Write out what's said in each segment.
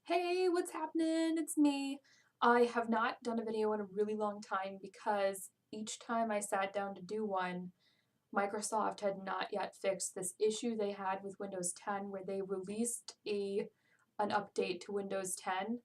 Hey, what's happening? It's me. I have not done a video in a really long time because each time I sat down to do one, Microsoft had not yet fixed this issue they had with Windows 10 where they released an update to Windows 10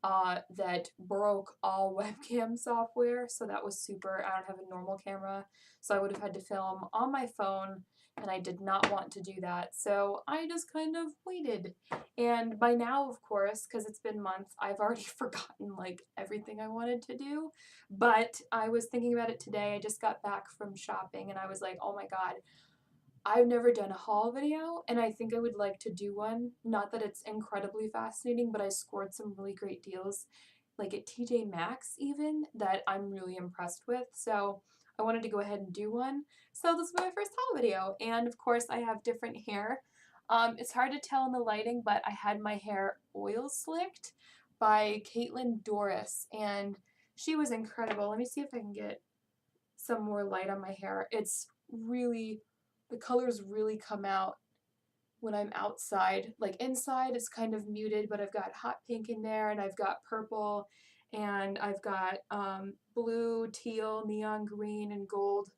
that broke all webcam software. So that was super. I don't have a normal camera, so I would have had to film on my phone, and I did not want to do that. So I just kind of waited. And by now, of course, because it's been months, I've already forgotten like everything I wanted to do. But I was thinking about it today. I just got back from shopping and I was like, oh my God, I've never done a haul video, and I think I would like to do one. Not that it's incredibly fascinating, but I scored some really great deals, like at TJ Maxx even, that I'm really impressed with. So I wanted to go ahead and do one. So this is my first haul video, and of course I have different hair. It's hard to tell in the lighting, but I had my hair oil slicked by Caitlin Doris, and she was incredible. Let me see if I can get some more light on my hair. It's really, the colors really come out when I'm outside. Like inside it's kind of muted, but I've got hot pink in there, and I've got purple, and I've got blue, teal, neon green, and gold.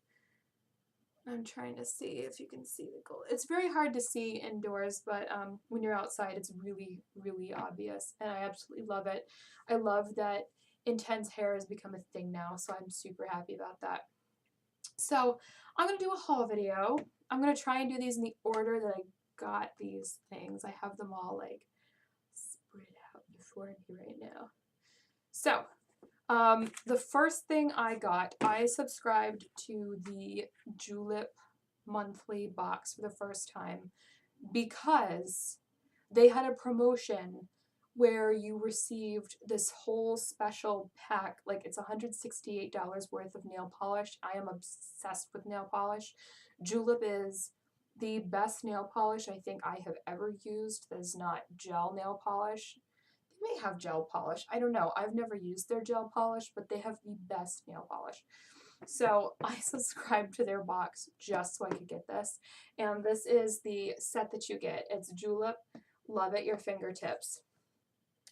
I'm trying to see if you can see the gold. It's very hard to see indoors, but when you're outside, it's really, really obvious, and I absolutely love it. I love that intense hair has become a thing now, so I'm super happy about that. So I'm going to do a haul video. I'm going to try and do these in the order that I got these things. I have them all like spread out before me right now. So the first thing I got, I subscribed to the Julep monthly box for the first time because they had a promotion where you received this whole special pack. Like it's $168 worth of nail polish. I am obsessed with nail polish. Julep is the best nail polish I think I have ever used that is not gel nail polish. They may have gel polish. I don't know. I've never used their gel polish, but they have the best nail polish. So I subscribed to their box just so I could get this. And this is the set that you get. It's Julep Love at Your Fingertips.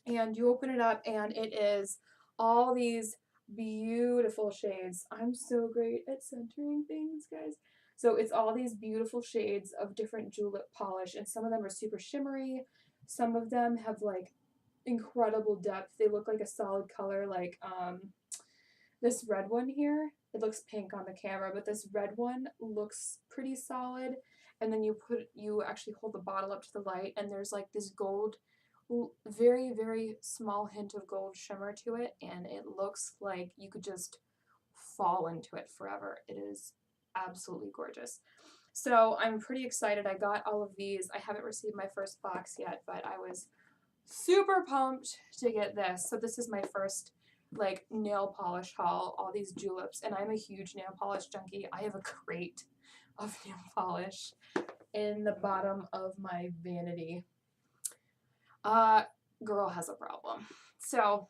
And you open it up and it is all these beautiful shades. I'm so great at centering things, guys. So it's all these beautiful shades of different julep polish, and some of them are super shimmery. Some of them have like incredible depth. They look like a solid color, like this red one here. It looks pink on the camera, but this red one looks pretty solid. And then you actually hold the bottle up to the light, and there's like this gold, very, very small hint of gold shimmer to it, and it looks like you could just fall into it forever. It is absolutely gorgeous. So I'm pretty excited. I got all of these. I haven't received my first box yet, but I was super pumped to get this. So this is my first like nail polish haul, all these juleps, and I'm a huge nail polish junkie. I have a crate of nail polish in the bottom of my vanity. Girl has a problem. So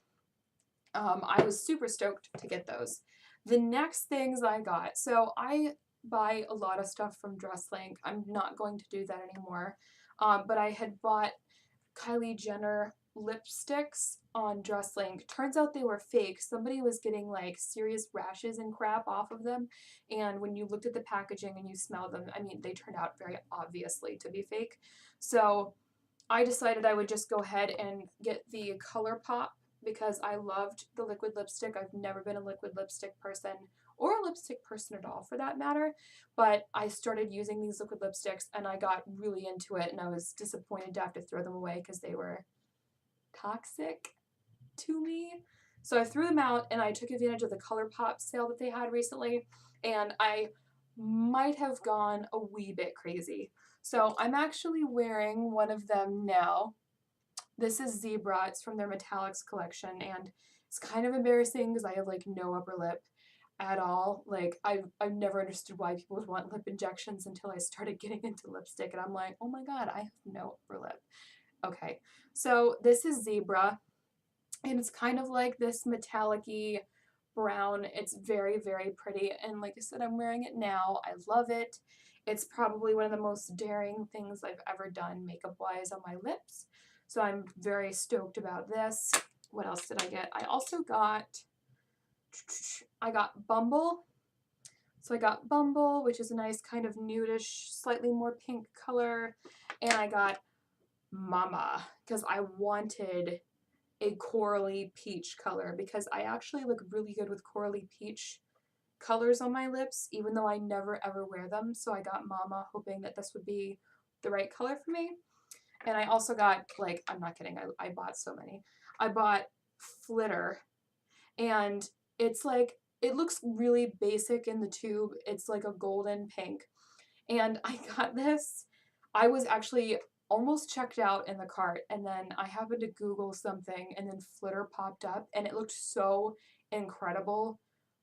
I was super stoked to get those. The next things I got, so I buy a lot of stuff from DressLink. I'm not going to do that anymore. But I had bought Kylie Jenner lipsticks on DressLink. Turns out they were fake. Somebody was getting like serious rashes and crap off of them, and when you looked at the packaging and you smelled them, I mean, they turned out very obviously to be fake. So I decided I would just go ahead and get the ColourPop because I loved the liquid lipstick. I've never been a liquid lipstick person, or a lipstick person at all for that matter, but I started using these liquid lipsticks and I got really into it, and I was disappointed to have to throw them away because they were toxic to me. So I threw them out and I took advantage of the ColourPop sale that they had recently, and I might have gone a wee bit crazy. So I'm actually wearing one of them now. This is Zebra. It's from their Metallics collection, and it's kind of embarrassing because I have like no upper lip at all. Like I've never understood why people would want lip injections until I started getting into lipstick, and I'm like, oh my God, I have no upper lip. Okay, so this is Zebra, and it's kind of like this metallic-y brown. It's very, very pretty, and like I said, I'm wearing it now. I love it. It's probably one of the most daring things I've ever done makeup-wise on my lips. So I'm very stoked about this. What else did I get? I also got, Bumble. So I got Bumble, which is a nice kind of nudish, slightly more pink color. And I got Mama, because I wanted a corally peach color, because I actually look really good with corally peach colors on my lips, even though I never ever wear them. So I got Mama, hoping that this would be the right color for me. And I also got, like, I'm not kidding, I bought so many. I bought Flitter, and it's like, it looks really basic in the tube. It's like a golden pink. And I got this. I was actually almost checked out in the cart, and then I happened to Google something, and then Flitter popped up, and it looked so incredible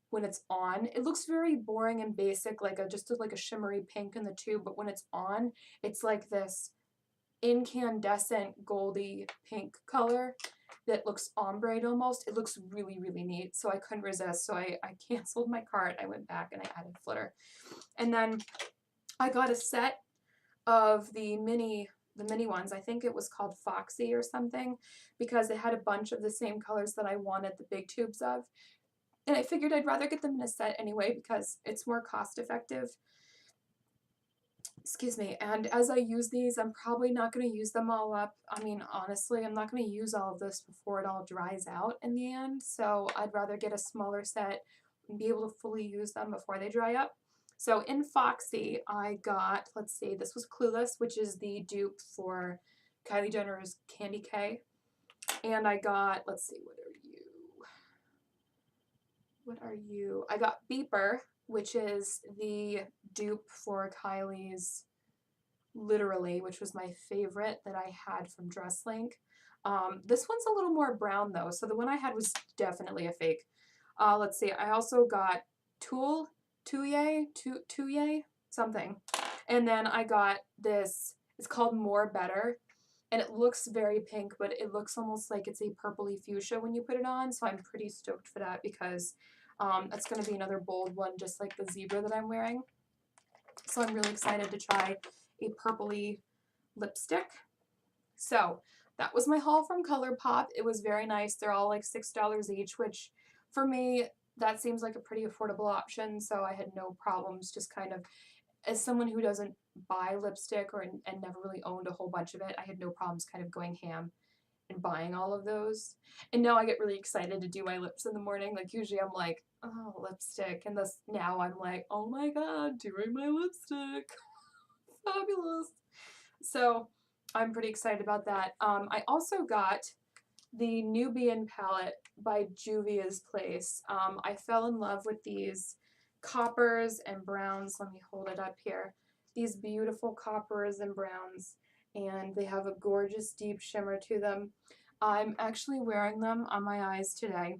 when it's on. It looks very boring and basic, like just like a shimmery pink in the tube, but when it's on, it's like this incandescent goldy pink color that looks ombre almost. It looks really, really neat. So I couldn't resist. So I canceled my cart. I went back and I added Flitter. And then I got a set of the mini ones. I think it was called Foxy or something, because it had a bunch of the same colors that I wanted the big tubes of. And I figured I'd rather get them in a set anyway, because it's more cost effective. Excuse me. And as I use these, I'm probably not going to use them all up. I mean, honestly, I'm not going to use all of this before it all dries out in the end. So I'd rather get a smaller set and be able to fully use them before they dry up. So in Foxy, I got, let's see, this was Clueless, which is the dupe for Kylie Jenner's Candy K. And I got, let's see, what are you? I got Beeper, which is the dupe for Kylie's Literally, which was my favorite that I had from DressLink. This one's a little more brown though, so the one I had was definitely a fake. Let's see, I also got Touye, something. And then I got this, it's called More Better, and it looks very pink, but it looks almost like it's a purpley fuchsia when you put it on, so I'm pretty stoked for that, because that's going to be another bold one, just like the zebra that I'm wearing. So I'm really excited to try a purpley lipstick. So that was my haul from ColourPop. It was very nice. They're all like $6 each, which for me, that seems like a pretty affordable option. So I had no problems, just kind of, as someone who doesn't buy lipstick and never really owned a whole bunch of it, I had no problems kind of going ham and buying all of those. And now I get really excited to do my lips in the morning. Like usually I'm like, oh, lipstick. And this now I'm like, oh my god, doing my lipstick. Fabulous. So I'm pretty excited about that. I also got the Nubian palette by Juvia's Place. I fell in love with these coppers and browns. Let me hold it up here. These beautiful coppers and browns, and they have a gorgeous deep shimmer to them. I'm actually wearing them on my eyes today.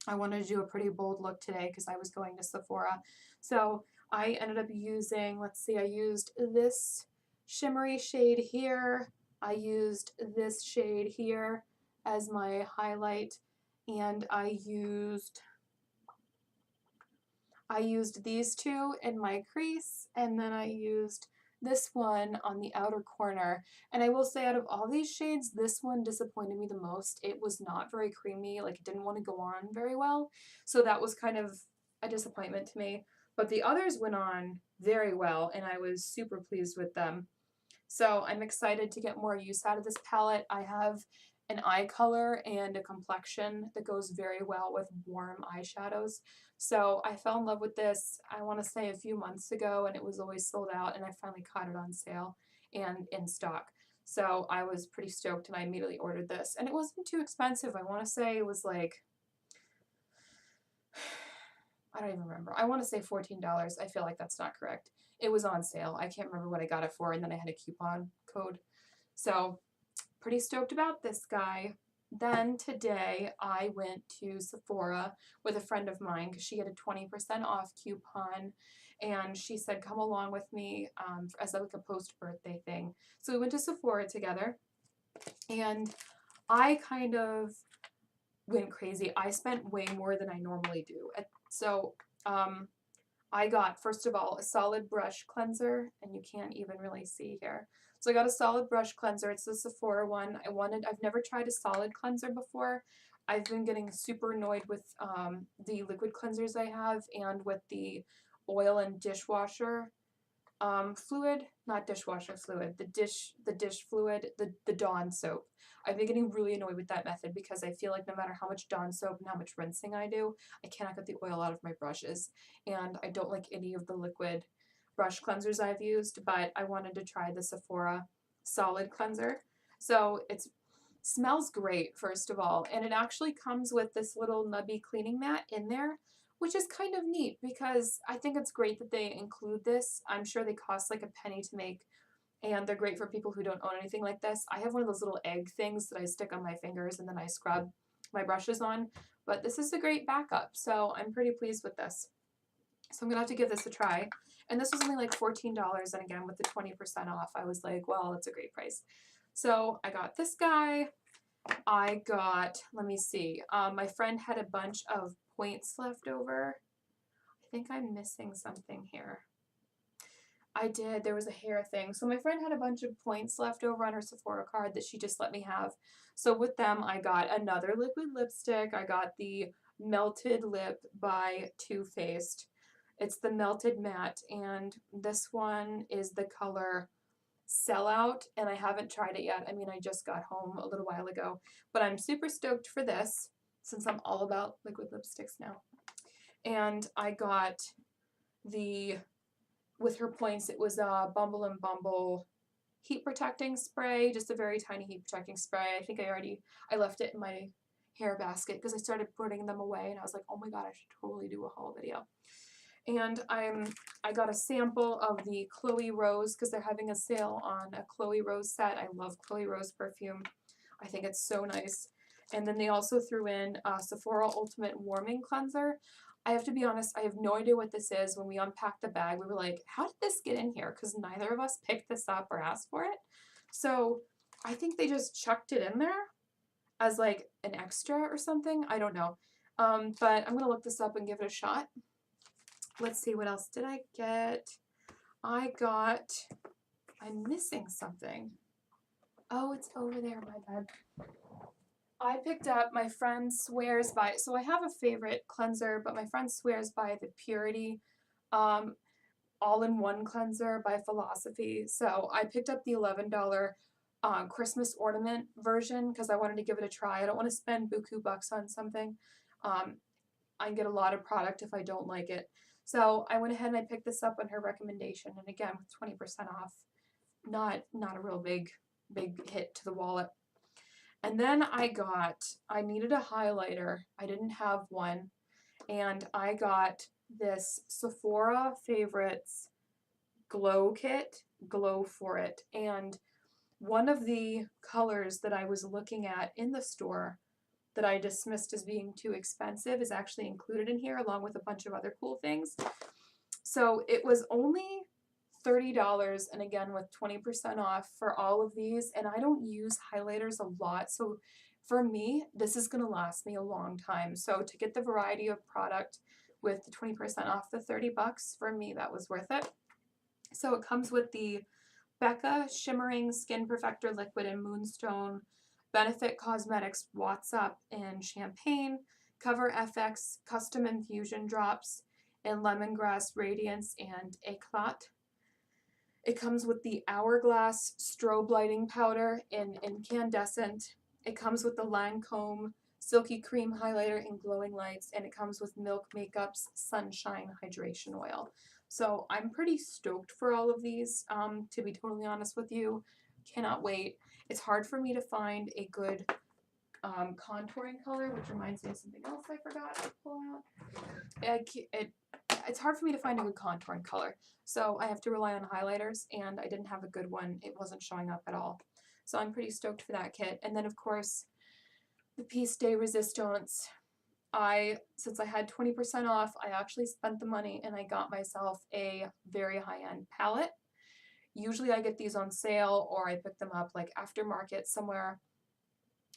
I wanted to do a pretty bold look today because I was going to Sephora. So I ended up using, let's see, I used this shimmery shade here. I used this shade here as my highlight, and I used these two in my crease, and then I used this one on the outer corner. And I will say, out of all these shades, this one disappointed me the most. It was not very creamy, like it didn't want to go on very well. So that was kind of a disappointment to me. But the others went on very well, and I was super pleased with them. So I'm excited to get more use out of this palette. I have an eye color and a complexion that goes very well with warm eyeshadows. So I fell in love with this, I want to say a few months ago, and it was always sold out, and I finally caught it on sale and in stock. So I was pretty stoked, and I immediately ordered this. And it wasn't too expensive. I want to say it was like, I don't even remember. I want to say $14. I feel like that's not correct. It was on sale. I can't remember what I got it for, and then I had a coupon code. So pretty stoked about this guy. Then today I went to Sephora with a friend of mine because she had a 20% off coupon, and she said come along with me as like a post-birthday thing. So we went to Sephora together, and I kind of went crazy. I spent way more than I normally do. So I got, first of all, a solid brush cleanser, and you can't even really see here. So I got a solid brush cleanser. It's the Sephora one. I've never tried a solid cleanser before. I've been getting super annoyed with the liquid cleansers I have and with the oil and dishwasher fluid, not dishwasher fluid, the dish fluid, the Dawn soap. I've been getting really annoyed with that method because I feel like no matter how much Dawn soap and how much rinsing I do, I cannot get the oil out of my brushes. And I don't like any of the liquid brush cleansers I've used, but I wanted to try the Sephora solid cleanser. So it smells great, first of all, and it actually comes with this little nubby cleaning mat in there, which is kind of neat because I think it's great that they include this. I'm sure they cost like a penny to make, and they're great for people who don't own anything like this. I have one of those little egg things that I stick on my fingers and then I scrub my brushes on, but this is a great backup, so I'm pretty pleased with this. So I'm going to have to give this a try. And this was only like $14, and again, with the 20% off, I was like, well, it's a great price. So I got this guy. I got, let me see, my friend had a bunch of points left over. I think I'm missing something here. I did. There was a hair thing. So my friend had a bunch of points left over on her Sephora card that she just let me have. So with them, I got another liquid lipstick. I got the Melted Lip by Too Faced. It's the Melted Matte, and this one is the color Sellout, and I haven't tried it yet. I mean, I just got home a little while ago, but I'm super stoked for this since I'm all about liquid lipsticks now. And I got the, with her points, it was a Bumble and Bumble heat protecting spray, just a very tiny heat protecting spray. I think I left it in my hair basket because I started putting them away and I was like, oh my god, I should totally do a haul video. And I got a sample of the Chloe Rose because they're having a sale on a Chloe Rose set. I love Chloe Rose perfume. I think it's so nice. And then they also threw in Sephora Ultimate Warming Cleanser. I have to be honest, I have no idea what this is. When we unpacked the bag, we were like, how did this get in here? Because neither of us picked this up or asked for it. So I think they just chucked it in there as like an extra or something. I don't know. But I'm going to look this up and give it a shot. Let's see, what else did I get? I'm missing something. Oh, it's over there, my bad. I picked up, my friend swears by, so I have a favorite cleanser, but my friend swears by the Purity all-in-one cleanser by Philosophy. So I picked up the $11 Christmas ornament version because I wanted to give it a try. I don't want to spend buku bucks on something. I get a lot of product if I don't like it. So I went ahead and I picked this up on her recommendation, and again with 20% off, not a real big hit to the wallet. And then I needed a highlighter. I didn't have one, and I got this Sephora Favorites Glow Kit, Glow for It, and one of the colors that I was looking at in the store that I dismissed as being too expensive is actually included in here along with a bunch of other cool things. So it was only $30, and again with 20% off for all of these, and I don't use highlighters a lot, so for me this is going to last me a long time. So to get the variety of product with the 20% off the 30 bucks, for me that was worth it. So it comes with the Becca Shimmering Skin Perfector Liquid in Moonstone, Benefit Cosmetics Watts Up in Champagne, Cover FX Custom Infusion Drops in Lemongrass Radiance and Eclat. It comes with the Hourglass Strobe Lighting Powder in Incandescent. It comes with the Lancome Silky Cream Highlighter in Glowing Lights, and it comes with Milk Makeup's Sunshine Hydration Oil. So I'm pretty stoked for all of these, to be totally honest with you. Cannot wait. It's hard for me to find a good contouring color, which reminds me of something else I forgot to pull out. It's hard for me to find a good contouring color, so I have to rely on highlighters, and I didn't have a good one. It wasn't showing up at all. So I'm pretty stoked for that kit. And then, of course, the Piece de Resistance. Since I had 20% off, I actually spent the money and I got myself a very high-end palette. Usually I get these on sale or I pick them up like aftermarket somewhere.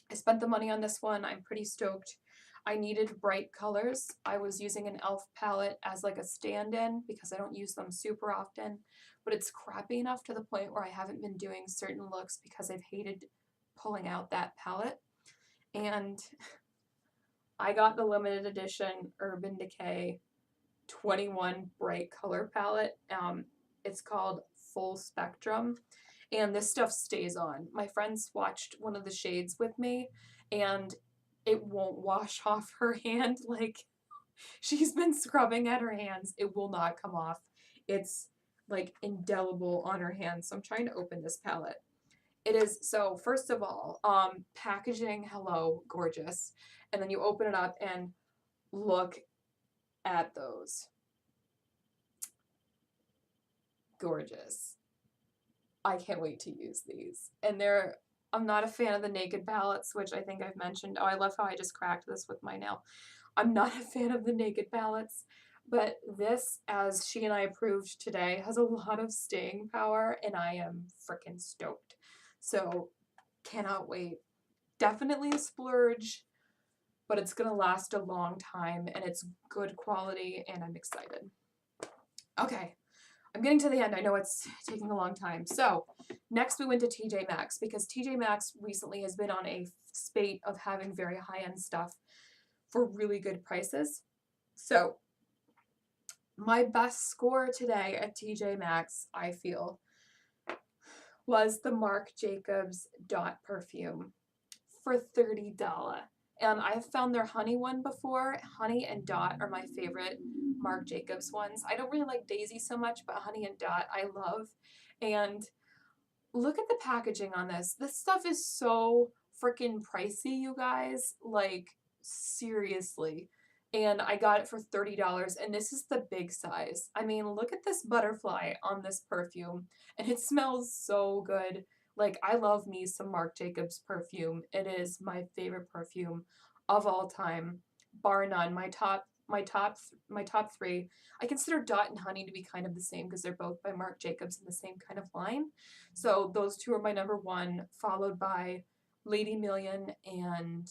I spent the money on this one. I'm pretty stoked. I needed bright colors. I was using an e.l.f. palette as like a stand-in because I don't use them super often, but it's crappy enough to the point where I haven't been doing certain looks because I've hated pulling out that palette. And I got the limited edition Urban Decay 21 bright color palette. It's called Full Spectrum, and this stuff stays on. My friend swatched one of the shades with me, and it won't wash off her hand. Like, she's been scrubbing at her hands. It will not come off. It's like indelible on her hands. So I'm trying to open this palette. It is, so first of all, packaging, hello, gorgeous. And then you open it up and look at those. Gorgeous. I can't wait to use these. And I'm not a fan of the naked palettes, which I think I've mentioned. Oh, I love how I just cracked this with my nail. I'm not a fan of the naked palettes, but this, as she and I approved today, has a lot of staying power, and I am freaking stoked. So, cannot wait. Definitely a splurge, but it's gonna last a long time, and it's good quality, and I'm excited. Okay, I'm getting to the end. I know it's taking a long time. So, next we went to TJ Maxx, because TJ Maxx recently has been on a spate of having very high-end stuff for really good prices. So, my best score today at TJ Maxx, I feel, was the Marc Jacobs Dot perfume for $30. And I've found their honey one before. Honey and Dot are my favorite Marc Jacobs ones. I don't really like Daisy so much, but Honey and Dot I love. And look at the packaging on this. This stuff is so freaking pricey, you guys. Like, seriously. And I got it for $30, and this is the big size. I mean, look at this butterfly on this perfume, and it smells so good. Like, I love me some Marc Jacobs perfume. It is my favorite perfume of all time, bar none. My top three. I consider Dot and Honey to be kind of the same because they're both by Marc Jacobs in the same kind of line. So those two are my number one, followed by Lady Million and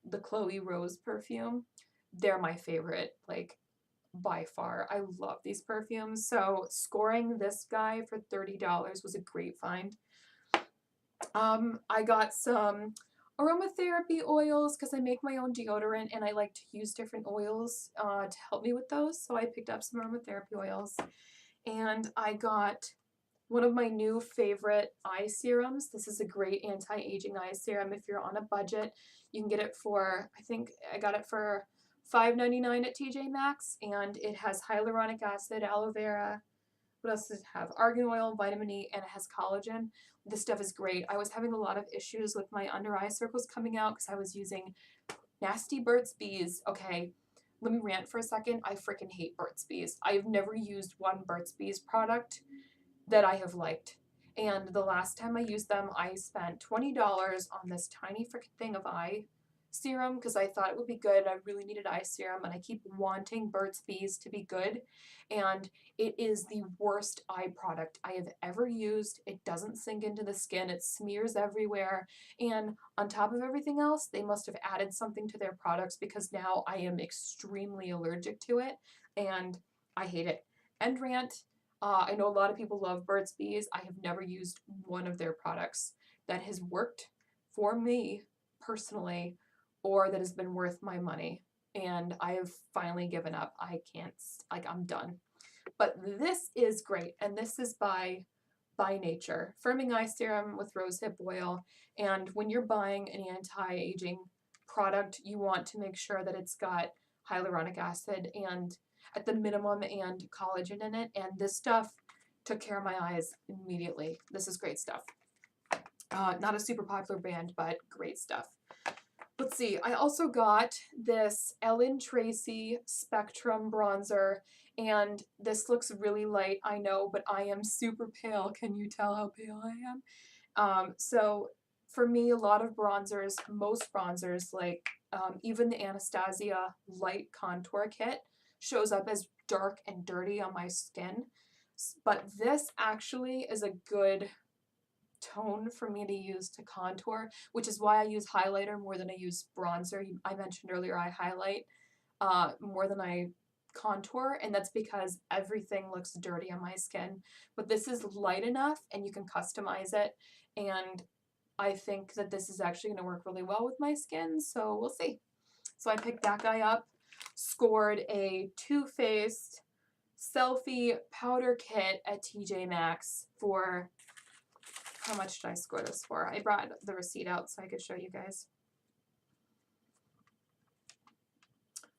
the Chloe Rose perfume. They're my favorite, like, by far. I love these perfumes. So scoring this guy for $30 was a great find. I got some aromatherapy oils because I make my own deodorant and I like to use different oils to help me with those. So I picked up some aromatherapy oils, and I got one of my new favorite eye serums. This is a great anti-aging eye serum. If you're on a budget, you can get it for, I think I got it for $5.99 at TJ Maxx, and it has hyaluronic acid, aloe vera. What else does it have? Argan oil, vitamin E, and it has collagen. This stuff is great. I was having a lot of issues with my under eye circles coming out because I was using nasty Burt's Bees. Okay, let me rant for a second. I freaking hate Burt's Bees. I've never used one Burt's Bees product that I have liked. And the last time I used them, I spent $20 on this tiny freaking thing of eye serum because I thought it would be good. I really needed eye serum, and I keep wanting Burt's Bees to be good. And it is the worst eye product I have ever used. It doesn't sink into the skin. It smears everywhere. And on top of everything else, they must have added something to their products because now I am extremely allergic to it, and I hate it. End rant. I know a lot of people love Burt's Bees. I have never used one of their products that has worked for me personally, or that has been worth my money. And I have finally given up. I can't, like, I'm done. But this is great. And this is by Nature. Firming Eye Serum with Rosehip Oil. And when you're buying an anti-aging product, you want to make sure that it's got hyaluronic acid and at the minimum and collagen in it. And this stuff took care of my eyes immediately. This is great stuff. Not a super popular brand, but great stuff. Let's see, I also got this Ellen Tracy Spectrum bronzer, and this looks really light, I know, but I am super pale. Can you tell how pale I am? So for me, a lot of bronzers, most bronzers, like even the Anastasia Light Contour Kit, shows up as dark and dirty on my skin. But this actually is a good tone for me to use to contour, which is why I use highlighter more than I use bronzer. I mentioned earlier I highlight more than I contour, and that's because everything looks dirty on my skin. But this is light enough and you can customize it, and I think that this is actually going to work really well with my skin, so we'll see. So I picked that guy up, scored a Too Faced Selfie Powder Kit at TJ Maxx for, how much did I score this for? I brought the receipt out so I could show you guys.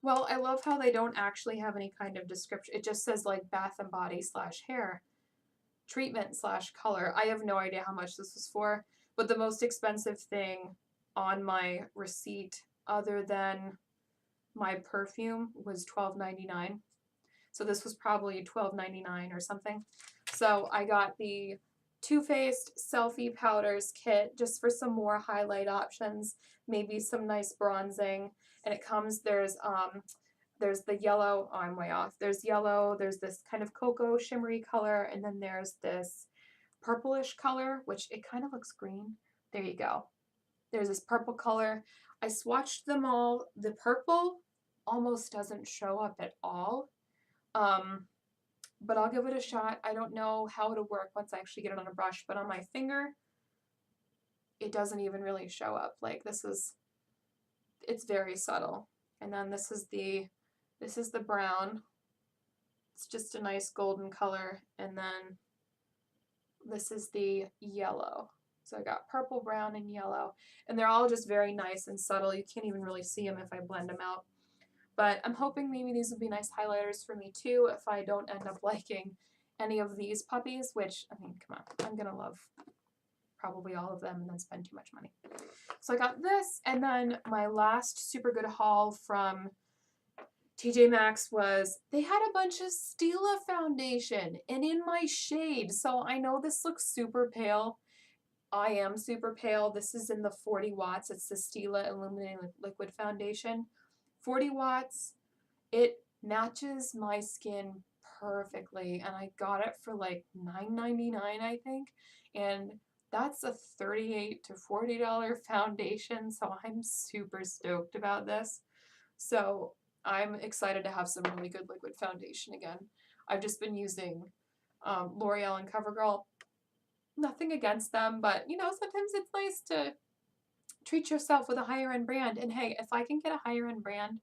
Well, I love how they don't actually have any kind of description. It just says like Bath and Body / hair treatment / color. I have no idea how much this was for, but the most expensive thing on my receipt other than my perfume was $12.99. So this was probably $12.99 or something. So I got the Too Faced Selfie Powders kit just for some more highlight options, maybe some nice bronzing. And it comes, there's the yellow, oh, I'm way off. There's yellow, there's this kind of cocoa shimmery color, and then there's this purplish color, which it kind of looks green. There you go. There's this purple color. I swatched them all. The purple almost doesn't show up at all. But I'll give it a shot. I don't know how it'll work once I actually get it on a brush, but on my finger, it doesn't even really show up. Like it's very subtle. And then this is the brown. It's just a nice golden color. And then this is the yellow. So I got purple, brown, and yellow. And they're all just very nice and subtle. You can't even really see them if I blend them out. But I'm hoping maybe these will be nice highlighters for me too if I don't end up liking any of these puppies, which, I mean, come on, I'm going to love probably all of them and then spend too much money. So I got this, and then my last super good haul from TJ Maxx was they had a bunch of Stila Foundation and in my shade. So I know this looks super pale. I am super pale. This is in the 40 watts. It's the Stila Illuminating Liquid Foundation. 40 watts. It matches my skin perfectly, and I got it for like $9.99, I think. And that's a $38 to $40 foundation, so I'm super stoked about this. So I'm excited to have some really good liquid foundation again. I've just been using L'Oreal and CoverGirl. Nothing against them, but you know, sometimes it's nice to treat yourself with a higher end brand. And hey, if I can get a higher end brand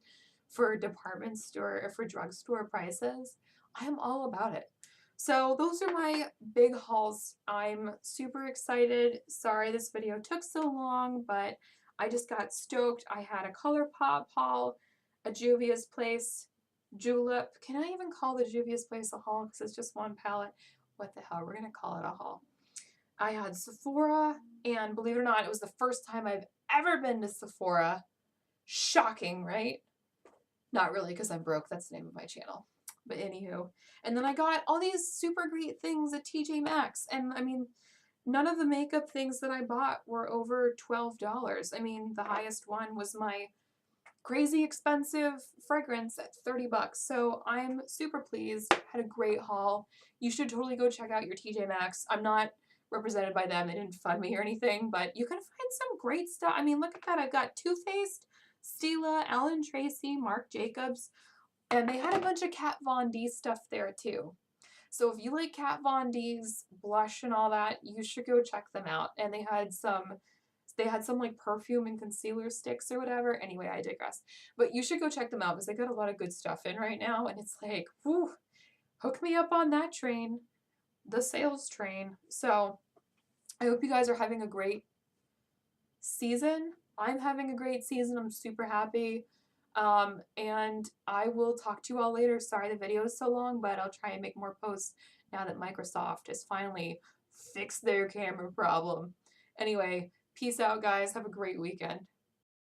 for department store or for drugstore prices, I'm all about it. So those are my big hauls. I'm super excited. Sorry this video took so long, but I just got stoked. I had a ColourPop haul, a Juvia's Place julep. Can I even call the Juvia's Place a haul? Because it's just one palette. What the hell? We're going to call it a haul. I had Sephora, and believe it or not, it was the first time I've ever been to Sephora. Shocking, right? Not really, because I'm broke. That's the name of my channel. But anywho. And then I got all these super great things at TJ Maxx. And I mean, none of the makeup things that I bought were over $12. I mean, the highest one was my crazy expensive fragrance at 30 bucks. So I'm super pleased. Had a great haul. You should totally go check out your TJ Maxx. I'm not represented by them. They didn't fund me or anything, but you can find some great stuff. I mean, look at that. I've got Too Faced, Stila, Ellen Tracy, Marc Jacobs, and they had a bunch of Kat Von D stuff there too. So if you like Kat Von D's blush and all that, you should go check them out. And they had some like perfume and concealer sticks or whatever. Anyway, I digress. But you should go check them out because they got a lot of good stuff in right now. And it's like, whew, hook me up on that train, the sales train. So I hope you guys are having a great season. I'm having a great season. I'm super happy. And I will talk to you all later. Sorry the video is so long, but I'll try and make more posts now that Microsoft has finally fixed their camera problem. Anyway, peace out, guys. Have a great weekend.